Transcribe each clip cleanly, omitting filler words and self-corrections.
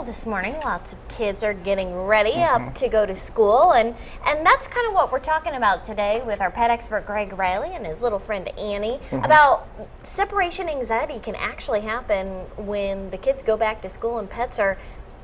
Well, this morning, lots of kids are getting ready up to go to school, and that's kind of what we're talking about today with our pet expert Greg Reilly and his little friend Annie about separation anxiety can actually happen when the kids go back to school and pets are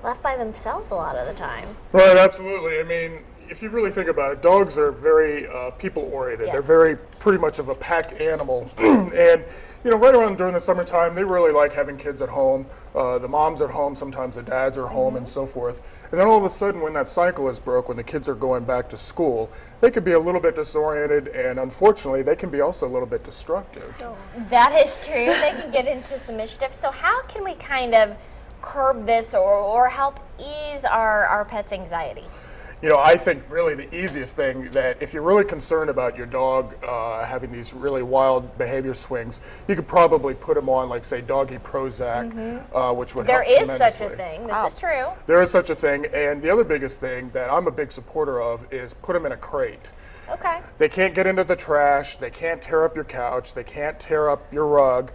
left by themselves a lot of the time. Right, absolutely. I mean, if you really think about it, dogs are very people-oriented. Yes. They're very pretty much of a pack animal, and you know, right around during the summertime, they really like having kids at home. The moms at home, sometimes the dads are home, and so forth. And then all of a sudden, when that cycle is broke, when the kids are going back to school, they could be a little bit disoriented, and unfortunately, they can be also a little bit destructive. That is true. They can get into some mischief. So how can we kind of curb this or help ease our pets' anxiety? You know, I think really the easiest thing that if you're really concerned about your dog having these really wild behavior swings, you could probably put him on, like, say, doggy Prozac, which would help tremendously. There is such a thing. This is true. There is such a thing, and the other biggest thing that I'm a big supporter of is put them in a crate. Okay. They can't get into the trash, they can't tear up your couch, they can't tear up your rug.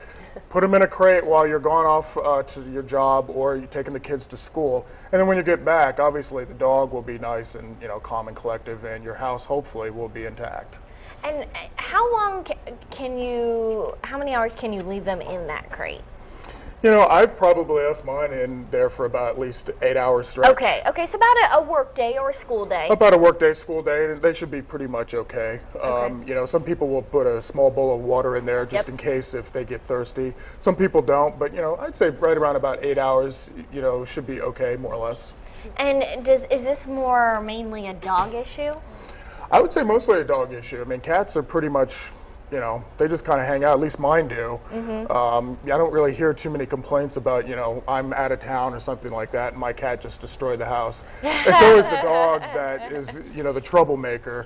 Put them in a crate while you're going off to your job or you're taking the kids to school. And then when you get back, obviously the dog will be nice and, you know, calm and collective, and your house hopefully will be intact. And how long how many hours can you leave them in that crate? You know, I've probably left mine in there for about at least 8 hours stretch. Okay, so about a work day or a school day. About a work day, school day, and they should be pretty much okay. You know, some people will put a small bowl of water in there just in case if they get thirsty. Some people don't, but you know, I'd say right around about 8 hours, you know, should be okay, more or less. And is this more mainly a dog issue? I would say mostly a dog issue. I mean, cats are pretty much, you know, they just kind of hang out, at least mine do. I don't really hear too many complaints about, you know, I'm out of town or something like that and my cat just destroyed the house. It's always the dog that is, you know, the troublemaker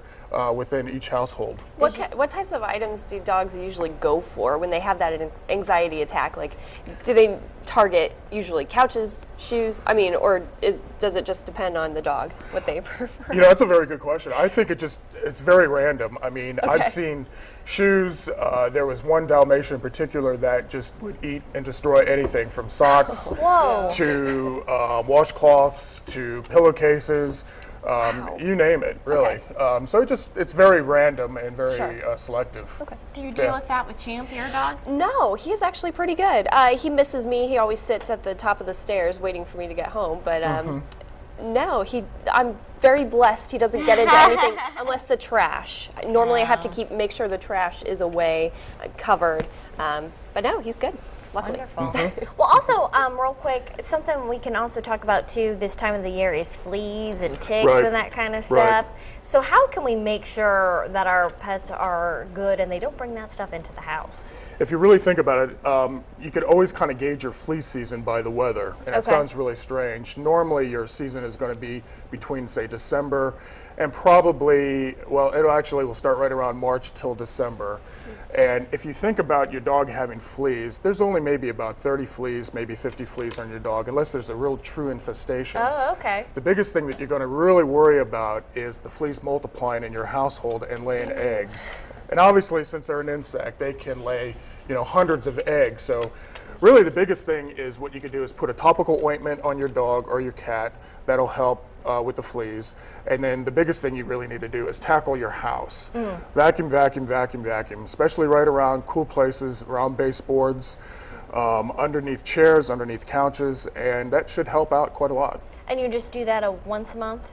within each household. What types of items do dogs usually go for when they have that anxiety attack? Like, do they target usually couches, shoes? I mean, or does it just depend on the dog, what they prefer? You know, that's a very good question. I think it's very random. I mean, I've seen shoes. There was one Dalmatian in particular that just would eat and destroy anything from socks to washcloths to pillowcases. You name it, really. So it's very random and very selective. Do you deal with that with Champ, your dog? No, he's actually pretty good. He misses me. He always sits at the top of the stairs waiting for me to get home. But no, I'm very blessed. He doesn't get into anything unless the trash. Normally I have to make sure the trash is away, covered. But no, he's good. Luckily. Wonderful. Well, also, real quick, something we can also talk about too this time of the year is fleas and ticks and that kind of stuff. So how can we make sure that our pets are good and they don't bring that stuff into the house? If you really think about it, you could always kind of gauge your flea season by the weather, and it sounds really strange. Normally your season is going to be between, say, December and probably, well, will start right around March till December. And if you think about your dog having fleas, there's only maybe about 30 fleas, maybe 50 fleas on your dog, unless there's a real true infestation. Oh, okay. The biggest thing that you're going to really worry about is the fleas multiplying in your household and laying eggs. And obviously, since they're an insect, they can lay, you know, hundreds of eggs. So really the biggest thing is what you could do is put a topical ointment on your dog or your cat. That'll help with the fleas. And then the biggest thing you really need to do is tackle your house. Vacuum, vacuum, vacuum, vacuum, especially right around cool places, around baseboards, underneath chairs, underneath couches, and that should help out quite a lot. And you just do that once a month?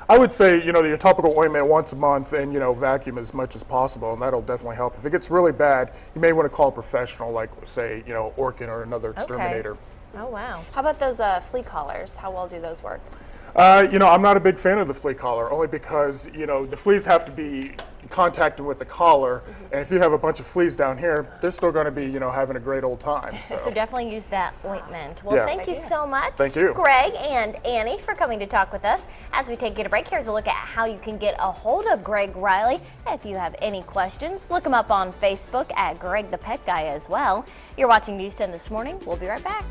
I would say, you know, your topical ointment once a month and, you know, vacuum as much as possible, and that'll definitely help. If it gets really bad, you may want to call a professional, like, say, you know, Orkin or another exterminator. Oh, wow. How about those flea collars? How well do those work? You know, I'm not a big fan of the flea collar, only because, you know, the fleas have to be contacting with the collar, and if you have a bunch of fleas down here, they're still going to be, you know, having a great old time. So, definitely use that ointment. Well, thank you so much, Thank you, Greg and Annie, for coming to talk with us. As we take a break, here's a look at how you can get a hold of Greg Reilly. If you have any questions, look him up on Facebook at Greg the Pet Guy as well. You're watching News 10 This Morning. We'll be right back.